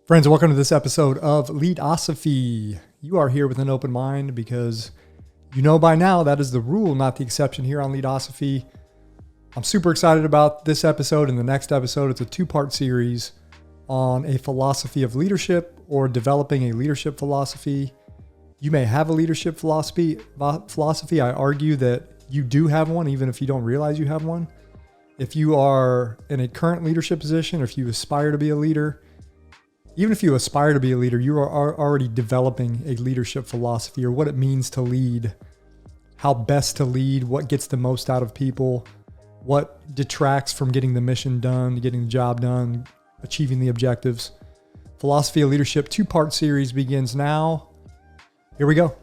Friends, welcome to this episode of Leadosophy. You are here with an open mind because you know by now that is the rule, not the exception here on Leadosophy. I'm super excited about this episode and the next episode. It's a two-part series on a philosophy of leadership or developing a leadership philosophy. You may have a leadership philosophy. I argue that you do have one, even if you don't realize you have one. If you are in a current leadership position, or if you aspire to be a leader, even if you aspire to be a leader, you are already developing a leadership philosophy or what it means to lead, how best to lead, what gets the most out of people, what detracts from getting the mission done, getting the job done, achieving the objectives. Philosophy of Leadership two-part series begins now. Here we go.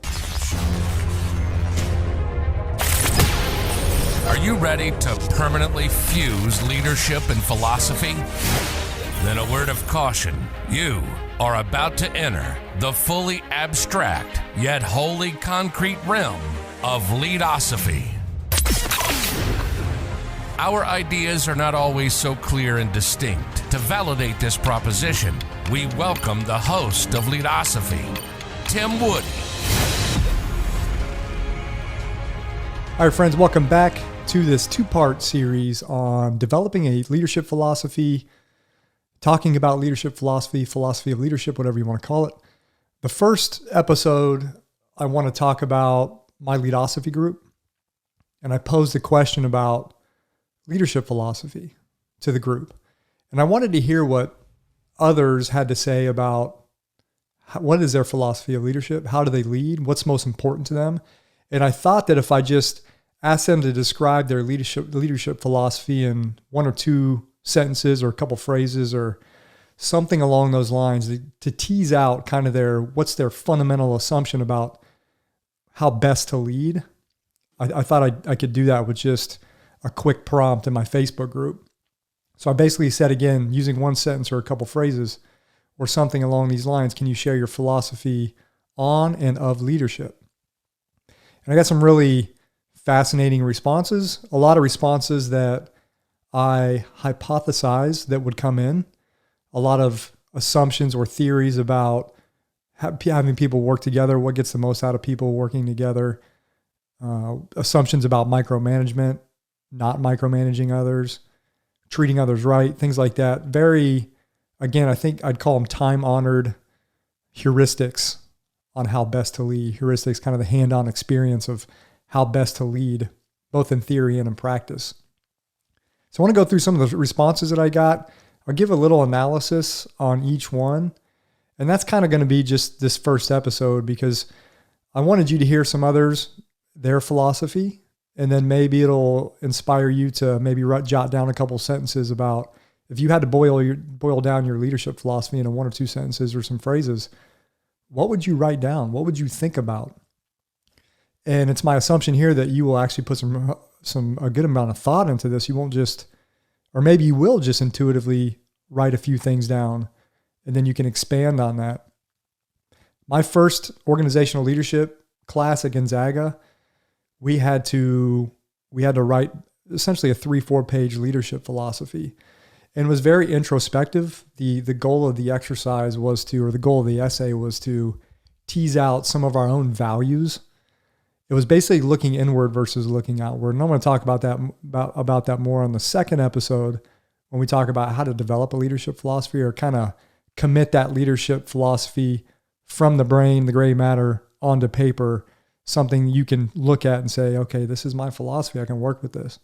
Are you ready to permanently fuse leadership and philosophy? Then a word of caution. You are about to enter the fully abstract yet wholly concrete realm of Leadosophy. Our ideas are not always so clear and distinct. To validate this proposition, we welcome the host of Leadosophy, Tim Woody. All right, friends, welcome back to this two-part series on developing a leadership philosophy, talking about leadership philosophy, philosophy of leadership, whatever you want to call it. The first episode, I want to talk about my Leadosophy Group. And I posed a question about leadership philosophy to the group. And I wanted to hear what others had to say about what is their philosophy of leadership? How do they lead? What's most important to them? And I thought that if I just asked them to describe their leadership philosophy in one or two sentences or a couple phrases or something along those lines to tease out kind of what's their fundamental assumption about how best to lead. I thought I could do that with just a quick prompt in my Facebook group. So I basically said, again, using one sentence or a couple phrases or something along these lines, can you share your philosophy on and of leadership? And I got some really fascinating responses, a lot of responses that I hypothesized that would come in, a lot of assumptions or theories about having people work together, what gets the most out of people working together, assumptions about micromanagement, not micromanaging others, treating others right, things like that. Very, again, I think I'd call them time-honored heuristics on how best to lead. Heuristics, kind of the hand-on experience of how best to lead, both in theory and in practice. So I want to go through some of the responses that I got. I'll give a little analysis on each one. And that's kind of going to be just this first episode because I wanted you to hear some others, their philosophy, and then maybe it'll inspire you to maybe jot down a couple sentences about if you had to boil down your leadership philosophy into one or two sentences or some phrases, what would you write down? What would you think about? And it's my assumption here that you will actually put a good amount of thought into this. You won't just, or maybe you will just intuitively write a few things down and then you can expand on that. My first organizational leadership class at Gonzaga, we had to write essentially a 3-4 page leadership philosophy, and it was very introspective. The goal of the exercise was to, or the goal of the essay was to tease out some of our own values. It was basically looking inward versus looking outward. And I'm going to talk about that more on the second episode when we talk about how to develop a leadership philosophy or kind of commit that leadership philosophy from the brain, the gray matter, onto paper, something you can look at and say, okay, this is my philosophy. I can work with this.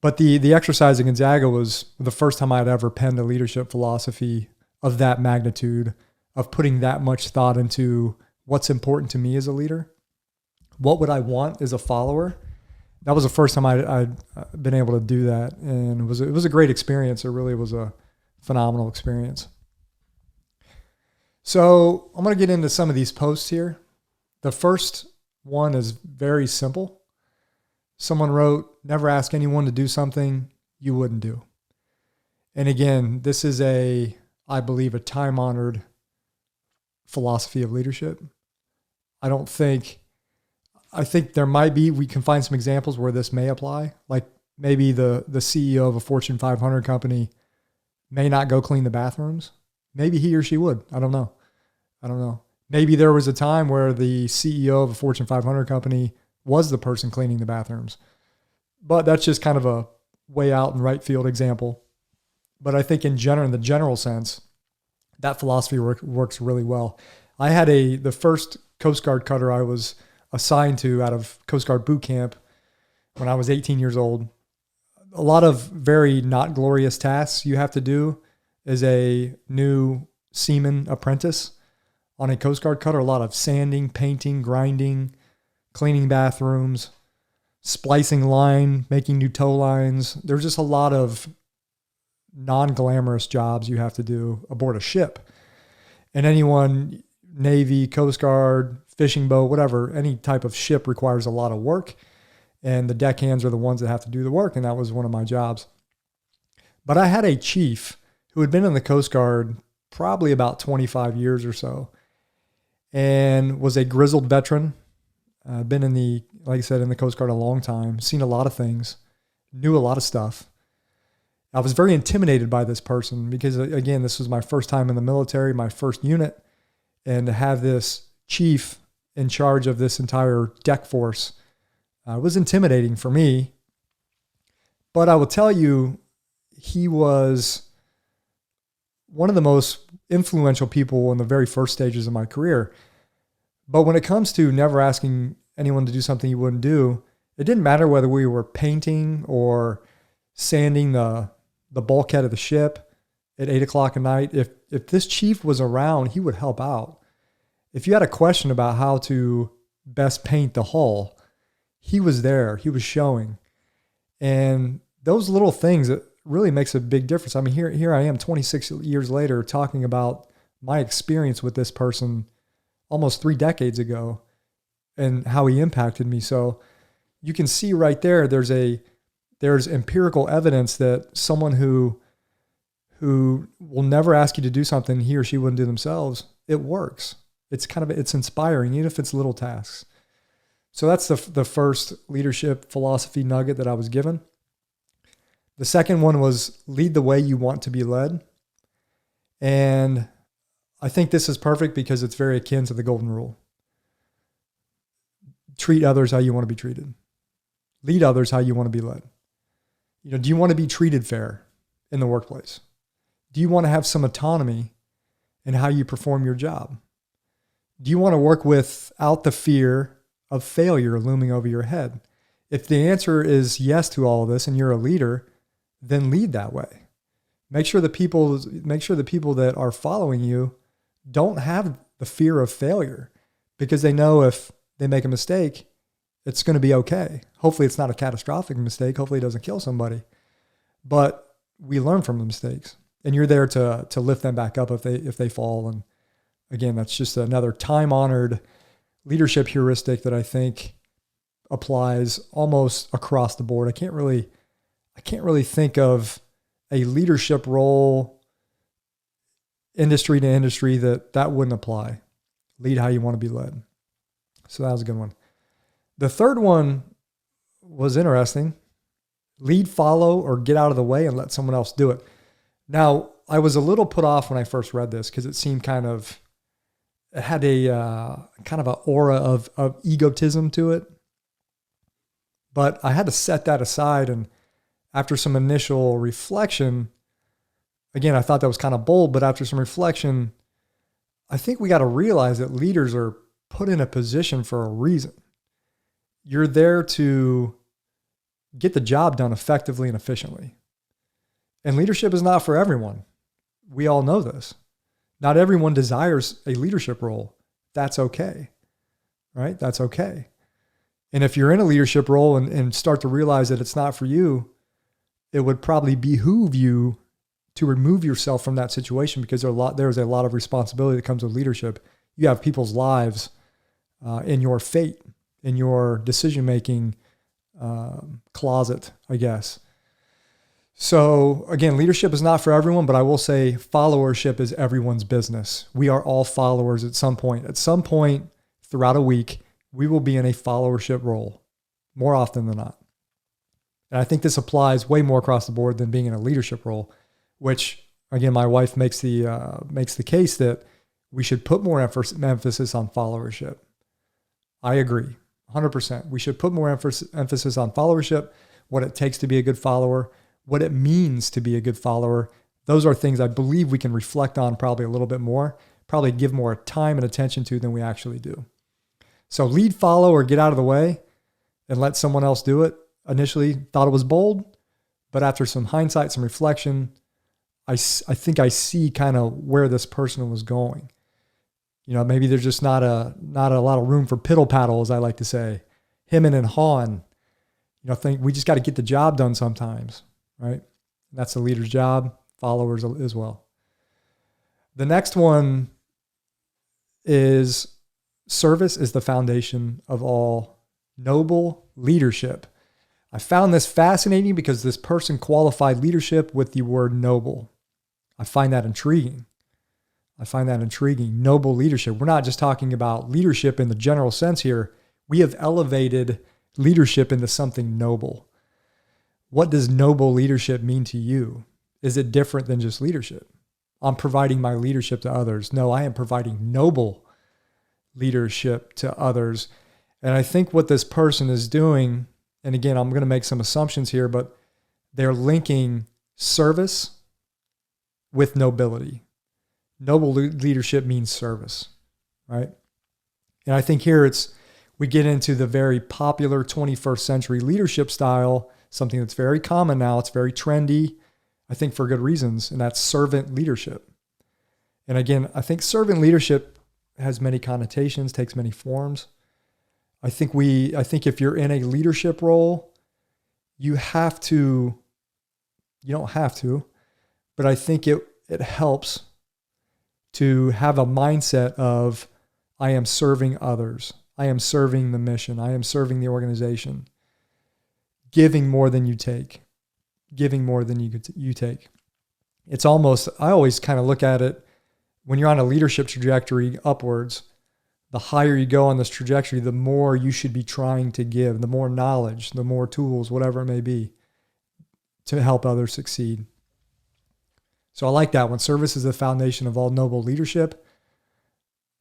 But the exercise at Gonzaga was the first time I'd ever penned a leadership philosophy of that magnitude, of putting that much thought into what's important to me as a leader. What would I want as a follower? That was the first time I'd been able to do that. And it was a great experience. It really was a phenomenal experience. So I'm going to get into some of these posts here. The first one is very simple. Someone wrote, never ask anyone to do something you wouldn't do. And again, this is I believe, a time-honored philosophy of leadership. I think there might be, we can find some examples where this may apply. Like maybe the CEO of a Fortune 500 company may not go clean the bathrooms. Maybe he or she would. I don't know. Maybe there was a time where the CEO of a Fortune 500 company was the person cleaning the bathrooms. But that's just kind of a way out in right field example. But I think in the general sense, that philosophy works really well. I had the first Coast Guard cutter I was assigned to out of Coast Guard boot camp when I was 18 years old. A lot of very not glorious tasks you have to do as a new seaman apprentice on a Coast Guard cutter. A lot of sanding, painting, grinding, cleaning bathrooms, splicing line, making new tow lines. There's just a lot of non-glamorous jobs you have to do aboard a ship. And anyone, Navy, Coast Guard, fishing boat, whatever, any type of ship requires a lot of work. And the deckhands are the ones that have to do the work. And that was one of my jobs. But I had a chief who had been in the Coast Guard probably about 25 years or so and was a grizzled veteran. Been like I said, in the Coast Guard a long time, seen a lot of things, knew a lot of stuff. I was very intimidated by this person because, again, this was my first time in the military, my first unit, and to have this chief in charge of this entire deck force was intimidating for me. But I will tell you, he was one of the most influential people in the very first stages of my career. But when it comes to never asking anyone to do something you wouldn't do, it didn't matter whether we were painting or sanding the bulkhead of the ship at 8 o'clock at night. If this chief was around, he would help out. If you had a question about how to best paint the hull, he was there. He was showing. And those little things, it really makes a big difference. I mean, here I am 26 years later talking about my experience with this person almost 3 decades ago and how he impacted me. So you can see right there, there's empirical evidence that someone who will never ask you to do something he or she wouldn't do themselves, it works. It's inspiring, even if it's little tasks. So that's the first leadership philosophy nugget that I was given. The second one was lead the way you want to be led. And I think this is perfect because it's very akin to the golden rule. Treat others how you want to be treated. Lead others how you want to be led. Do you want to be treated fair in the workplace? Do you want to have some autonomy in how you perform your job? Do you want to work without the fear of failure looming over your head? If the answer is yes to all of this and you're a leader, then lead that way. Make sure the people that are following you don't have the fear of failure because they know if they make a mistake, it's going to be okay. Hopefully it's not a catastrophic mistake. Hopefully it doesn't kill somebody, but we learn from the mistakes and you're there to lift them back up if they fall. And again, that's just another time-honored leadership heuristic that I think applies almost across the board. I can't really think of a leadership role industry to industry that wouldn't apply. Lead how you want to be led. So that was a good one. The third one was interesting. Lead, follow, or get out of the way and let someone else do it. Now, I was a little put off when I first read this because it seemed it had a kind of an aura of egotism to it. But I had to set that aside. And after some initial reflection, again, I thought that was kind of bold, but after some reflection, I think we got to realize that leaders are put in a position for a reason. You're there to get the job done effectively and efficiently. And leadership is not for everyone. We all know this. Not everyone desires a leadership role. That's okay, right? That's okay. And if you're in a leadership role and start to realize that it's not for you, it would probably behoove you to remove yourself from that situation because there's a lot of responsibility that comes with leadership. You have people's lives in your fate, in your decision-making closet, I guess. So again, leadership is not for everyone, but I will say followership is everyone's business. We are all followers at some point. At some point throughout a week, we will be in a followership role more often than not. And I think this applies way more across the board than being in a leadership role, which Again, my wife makes the case that we should put more emphasis on followership. I agree, 100%. We should put more emphasis on followership, what it takes to be a good follower, what it means to be a good follower. Those are things I believe we can reflect on probably a little bit more, probably give more time and attention to than we actually do. So lead, follow, or get out of the way and let someone else do it. Initially thought it was bold, but after some hindsight, some reflection, I think I see kind of where this person was going. Maybe there's just not a lot of room for piddle paddle, as I like to say, hemming and hawing. Think we just got to get the job done sometimes, right? That's the leader's job, followers as well. The next one is service is the foundation of all noble leadership. I found this fascinating because this person qualified leadership with the word noble. I find that intriguing. Noble leadership. We're not just talking about leadership in the general sense here. We have elevated leadership into something noble. What does noble leadership mean to you? Is it different than just leadership? I'm providing my leadership to others. No, I am providing noble leadership to others. And I think what this person is doing, and again, I'm going to make some assumptions here, but they're linking service with nobility. Noble leadership means service, right? And I think here we get into the very popular 21st century leadership style, something that's very common now. It's very trendy, I think for good reasons, and that's servant leadership. And again, I think servant leadership has many connotations, takes many forms. I think if you're in a leadership role, you don't have to, but I think it helps to have a mindset of, I am serving others. I am serving the mission. I am serving the organization. Giving more than you take. Giving more than you take. It's almost, I always kind of look at it, when you're on a leadership trajectory upwards, the higher you go on this trajectory, the more you should be trying to give, the more knowledge, the more tools, whatever it may be, to help others succeed. So I like that one. Service is the foundation of all noble leadership.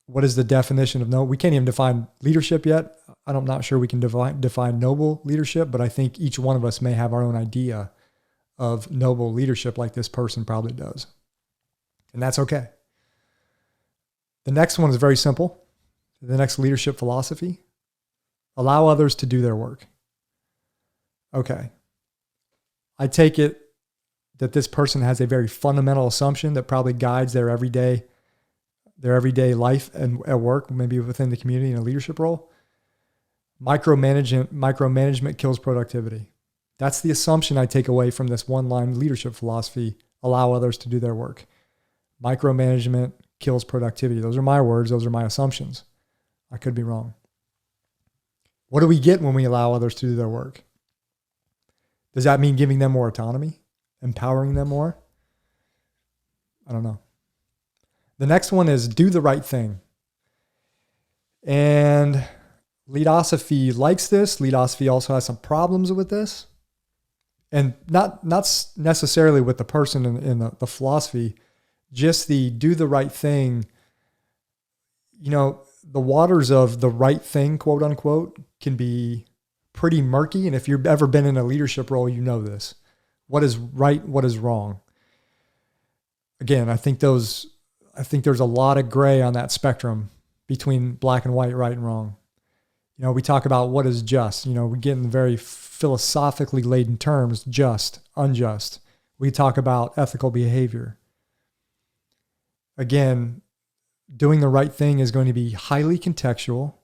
What is the definition of noble? We can't even define leadership yet. I'm not sure we can define noble leadership, but I think each one of us may have our own idea of noble leadership, like this person probably does. And that's okay. The next one is very simple. The next leadership philosophy: allow others to do their work. Okay. I take it that this person has a very fundamental assumption that probably guides their everyday life and at work, maybe within the community in a leadership role. Micromanagement kills productivity. That's the assumption I take away from this one-line leadership philosophy: allow others to do their work. Micromanagement kills productivity. Those are my words. Those are my assumptions. I could be wrong. What do we get when we allow others to do their work? Does that mean giving them more autonomy? Empowering them more? I don't know. The next one is do the right thing. And Leadosophy likes this. Leadosophy also has some problems with this. And not necessarily with the person in the philosophy, just the do the right thing. The waters of the right thing, quote unquote, can be pretty murky. And if you've ever been in a leadership role, you know this. What is right? What is wrong? Again, I think there's a lot of gray on that spectrum between black and white, right and wrong. We talk about what is just. We get in very philosophically laden terms: just, unjust. We talk about ethical behavior. Again, doing the right thing is going to be highly contextual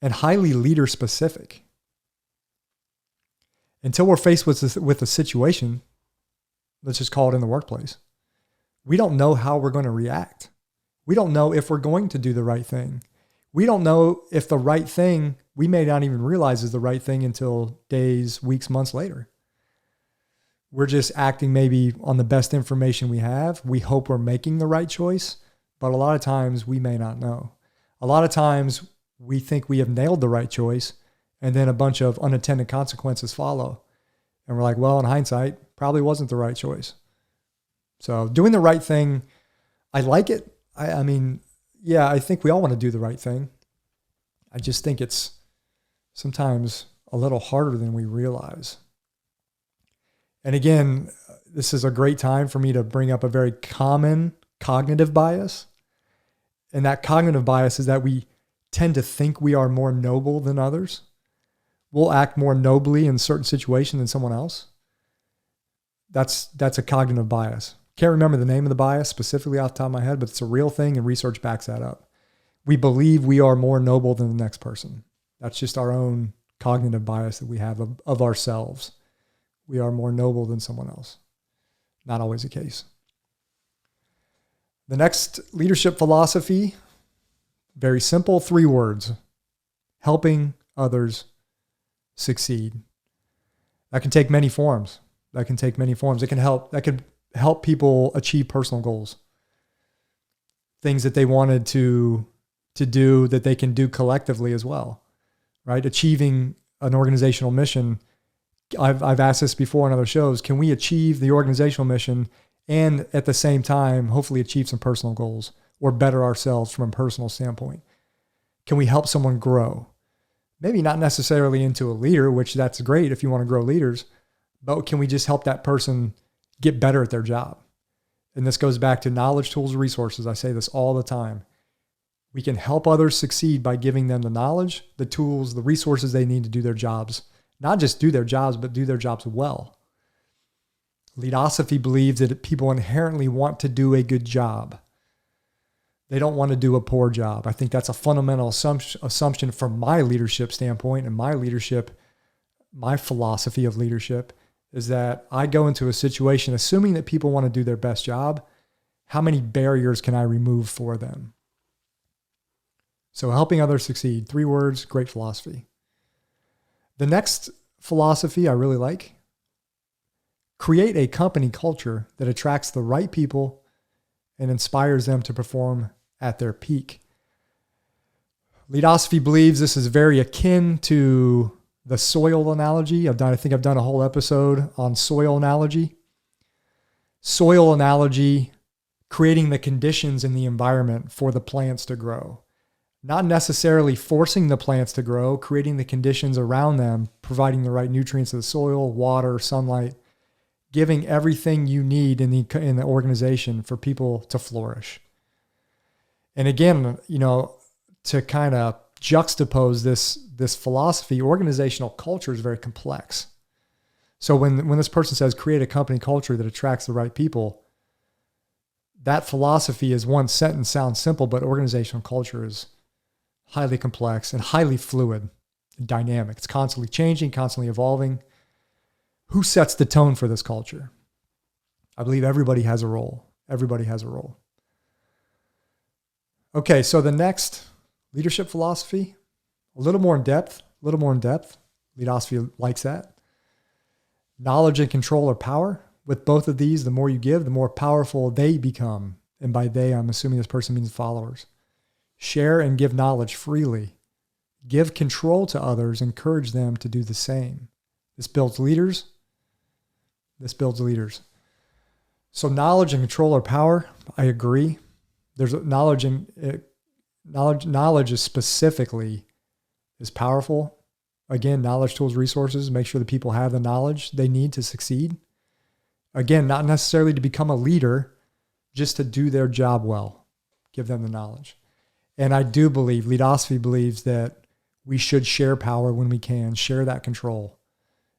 and highly leader specific. Until we're faced with a situation, let's just call it in the workplace, we don't know how we're going to react. We don't know if we're going to do the right thing. We don't know if the right thing, we may not even realize is the right thing until days, weeks, months later. We're just acting maybe on the best information we have. We hope we're making the right choice, but a lot of times we may not know. A lot of times we think we have nailed the right choice, and then a bunch of unintended consequences follow. And we're like, well, in hindsight, probably wasn't the right choice. So doing the right thing, I like it. I mean, yeah, I think we all want to do the right thing. I just think it's sometimes a little harder than we realize. And again, this is a great time for me to bring up a very common cognitive bias. And that cognitive bias is that we tend to think we are more noble than others. We'll act more nobly in certain situations than someone else. That's a cognitive bias. Can't remember the name of the bias specifically off the top of my head, but it's a real thing and research backs that up. We believe we are more noble than the next person. That's just our own cognitive bias that we have of ourselves. We are more noble than someone else. Not always the case. The next leadership philosophy, very simple, 3 words: helping others succeed. That can take many forms. It can help people achieve personal goals. Things that they wanted to do that they can do collectively as well, right? Achieving an organizational mission. I've asked this before in other shows. Can we achieve the organizational mission and at the same time, hopefully achieve some personal goals or better ourselves from a personal standpoint? Can we help someone grow? Maybe not necessarily into a leader, which that's great if you want to grow leaders, but can we just help that person get better at their job? And this goes back to knowledge, tools, resources. I say this all the time. We can help others succeed by giving them the knowledge, the tools, the resources they need to do their jobs. Not just do their jobs, but do their jobs well. Leadosophy believes that people inherently want to do a good job. They don't want to do a poor job. I think that's a fundamental assumption from my leadership standpoint and my philosophy of leadership is that I go into a situation assuming that people want to do their best job. How many barriers can I remove for them? So helping others succeed, 3 words, great philosophy. The next philosophy I really like: create a company culture that attracts the right people and inspires them to perform at their peak. Leadosophy believes this is very akin to the soil analogy. I think I've done a whole episode on soil analogy. Soil analogy, creating the conditions in the environment for the plants to grow. Not necessarily forcing the plants to grow, creating the conditions around them, providing the right nutrients to the soil, water, sunlight, giving everything you need in the organization for people to flourish. And again, to kind of juxtapose this philosophy, organizational culture is very complex. So when this person says create a company culture that attracts the right people, that philosophy is one sentence, sounds simple, but organizational culture is highly complex and highly fluid, dynamic. It's constantly changing, constantly evolving. Who sets the tone for this culture? I believe everybody has a role. Everybody has a role. Okay, so the next leadership philosophy, a little more in depth. Leadosophy likes that. Knowledge and control are power. With both of these, the more you give, the more powerful they become. And by they, I'm assuming this person means followers. Share and give knowledge freely. Give control to others. Encourage them to do the same. This builds leaders. So knowledge and control are power. I agree. There's knowledge is specifically is powerful. Again, knowledge, tools, resources. Make sure that people have the knowledge they need to succeed. Again, not necessarily to become a leader, just to do their job well. Give them the knowledge. And I do believe, Leadosophy believes that we should share power when we can, share that control.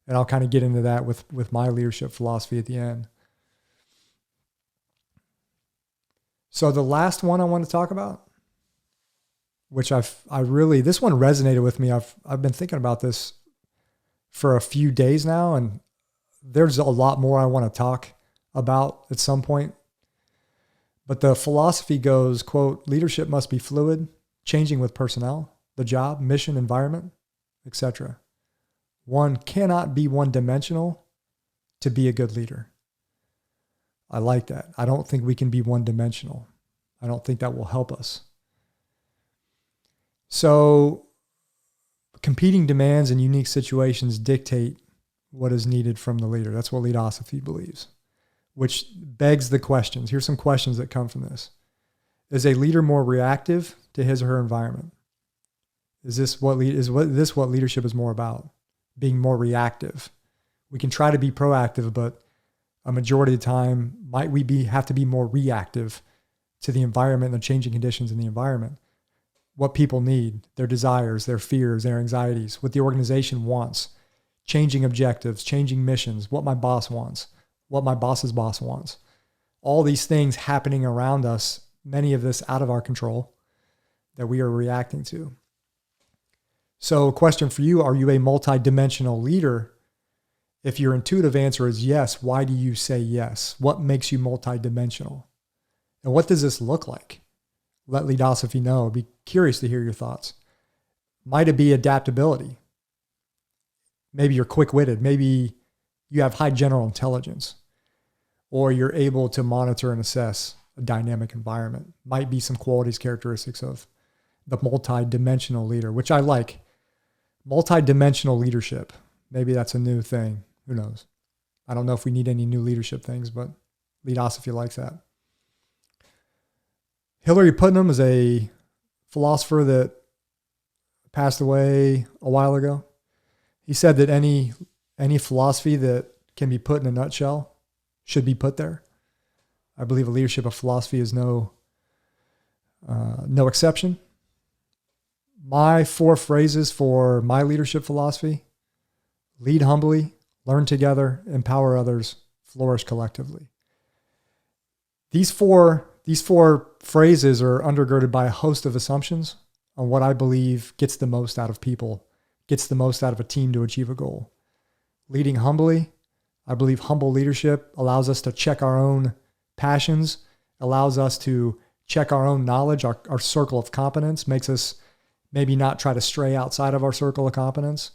And I'll kind of get into that with my leadership philosophy at the end. So the last one I want to talk about, which this one resonated with me. I've been thinking about this for a few days now, and there's a lot more I want to talk about at some point. But the philosophy goes, quote, leadership must be fluid, changing with personnel, the job, mission, environment, etc. One cannot be one-dimensional to be a good leader. I like that. I don't think we can be one-dimensional. I don't think that will help us. So competing demands and unique situations dictate what is needed from the leader. That's what Leadosophy believes. which begs the questions. Here's some questions that come from this. Is a leader more reactive to his or her environment? Is this what leadership is more about? Being more reactive. We can try to be proactive, but a majority of the time, might we have to be more reactive to the environment and the changing conditions in the environment? What people need, their desires, their fears, their anxieties, what the organization wants, changing objectives, changing missions, what my boss wants, what my boss's boss wants. All these things happening around us, many of this out of our control, that we are reacting to. So, question for you, are you a multidimensional leader? If your intuitive answer is yes, why do you say yes? What makes you multidimensional? And what does this look like? Let Leadosophy know. I'd be curious to hear your thoughts. Might it be adaptability? Maybe you're quick-witted. Maybe you have high general intelligence, or you're able to monitor and assess a dynamic environment. Might be some qualities, characteristics of the multidimensional leader, which I like. Multidimensional leadership. Maybe that's a new thing. Who knows? I don't know if we need any new leadership things, but Leadosophy likes that. Hillary Putnam is a philosopher that passed away a while ago. He said that any philosophy that can be put in a nutshell should be put there. I believe a leadership of philosophy is no exception. My 4 phrases for my leadership philosophy: lead humbly, learn together, empower others, flourish collectively. These four phrases are undergirded by a host of assumptions on what I believe gets the most out of people, gets the most out of a team to achieve a goal. Leading humbly, I believe humble leadership allows us to check our own passions, allows us to check our own knowledge, our circle of competence, makes us maybe not try to stray outside of our circle of competence.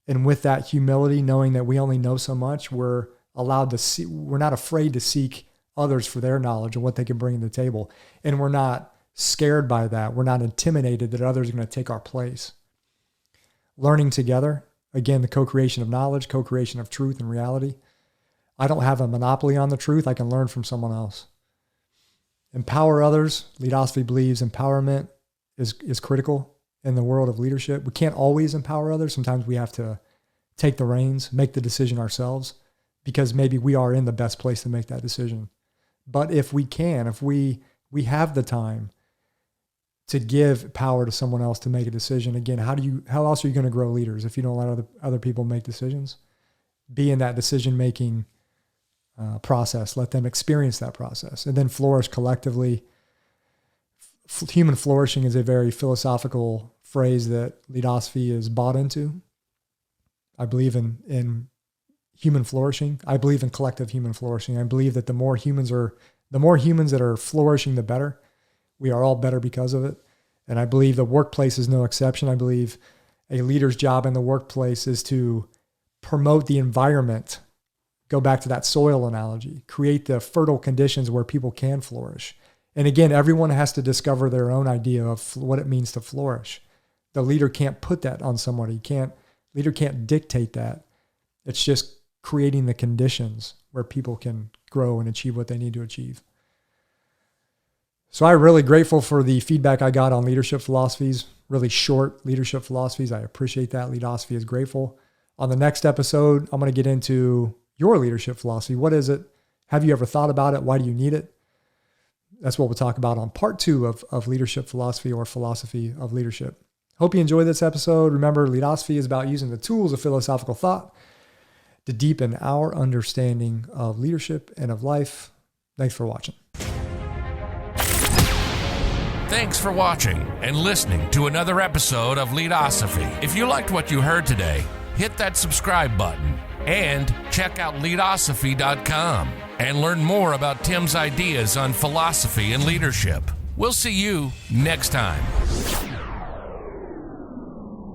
And with that humility, knowing that we only know so much, we're allowed to see, we're not afraid to seek others for their knowledge and what they can bring to the table. And we're not scared by that. We're not intimidated that others are going to take our place. Learning together, again, the co-creation of knowledge, co-creation of truth and reality. I don't have a monopoly on the truth. I can learn from someone else. Empower others. Leadosophy believes empowerment is critical in the world of leadership. We can't always empower others. Sometimes we have to take the reins, make the decision ourselves, because maybe we are in the best place to make that decision. But if we can, if we have the time to give power to someone else to make a decision, again, how else are you going to grow leaders if you don't let other people make decisions? Be in that decision-making process. Let them experience that process, and then flourish collectively. Human flourishing is a very philosophical phrase that Leadosophy is bought into. I believe in human flourishing. I believe in collective human flourishing. I believe that the more humans that are flourishing, the better. We are all better because of it. And I believe the workplace is no exception. I believe a leader's job in the workplace is to promote the environment. Go back to that soil analogy. Create the fertile conditions where people can flourish. And again, everyone has to discover their own idea of what it means to flourish. The leader can't put that on somebody. Leader can't dictate that. It's just creating the conditions where people can grow and achieve what they need to achieve. So I'm really grateful for the feedback I got on leadership philosophies, really short leadership philosophies. I appreciate that. Leadosophy is grateful. On the next episode, I'm going to get into your leadership philosophy. What is it? Have you ever thought about it? Why do you need it? That's what we'll talk about on part 2 of leadership philosophy, or philosophy of leadership. Hope you enjoyed this episode. Remember, Leadosophy is about using the tools of philosophical thought to deepen our understanding of leadership and of life. Thanks for watching. Thanks for watching and listening to another episode of Leadosophy. If you liked what you heard today, hit that subscribe button and check out Leadosophy.com and learn more about Tim's ideas on philosophy and leadership. We'll see you next time.